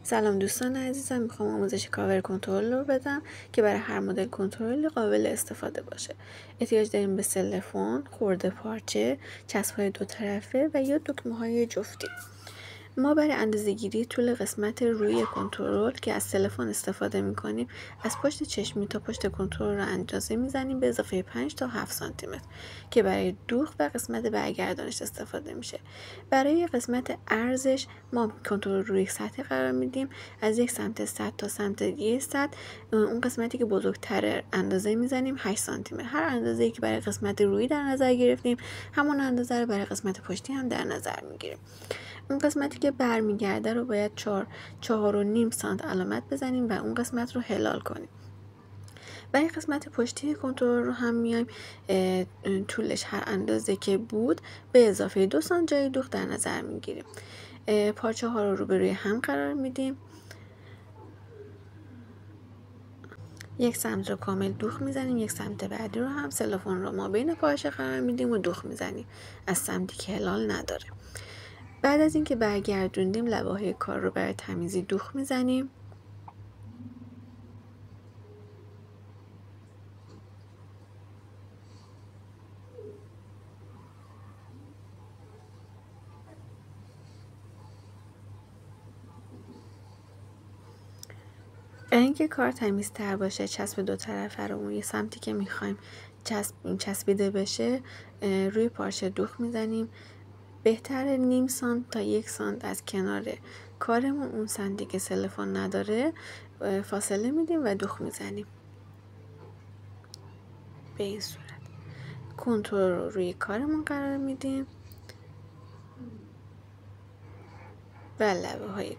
سلام دوستان عزیزم، میخوام آموزش کاور کنترل رو بدم که برای هر مدل کنترلی قابل استفاده باشه. احتیاج داریم به تلفن، خورده پارچه، چسب‌های دو طرفه و یا دکمه‌های جفتی. ما برای اندازه‌گیری طول قسمت روی کنترل که از تلفن استفاده می‌کنیم، از پشت چشمی تا پشت کنترل رو اندازه می‌زنیم به اضافه 5 تا 7 سانتی متر که برای دوخت و قسمت برگردانش استفاده میشه. برای قسمت عرضش ما کنترل روی سطح قرار میدیم، از یک سمت سطح تا سمت دیگه سطح اون قسمتی که بزرگتره اندازه می‌زنیم 8 سانتی متر. هر اندازه‌ای که برای قسمت روی در نظر گرفتیم، همون اندازه رو برای قسمت پشتی هم در نظر می‌گیریم. اون قسمتی که برمیگرده رو باید 4.5 سانت علامت بزنیم و اون قسمت رو هلال کنیم. برای قسمت پشتی کنترل رو هم میایم طولش هر اندازه که بود به اضافه 2 سانت جای دوخت در نظر میگیریم. پارچه ها رو روبروی هم قرار میدیم. یک سمت رو کامل دوخت میزنیم، یک سمت بعدی رو هم سلوفون رو ما بین پارچه قرار میدیم و دوخت میزنیم از سمتی که هلال نداره. بعد از اینکه برگردوندیم لبه‌های کار رو برای تمیزی دوخت میزنیم. برای اینکه کار تمیزتر باشه، چسب دو طرفه رو اون یه سمتی که میخوایم چسبیده بشه روی پارچه دوخت میزنیم. بهتر نیم سانت تا 1 سانت از کنار کارمون، اون سمتی که تلفن نداره، فاصله میدیم و دوخت میزنیم. به این صورت کنترل رو روی کارمون قرار میدیم و لبه های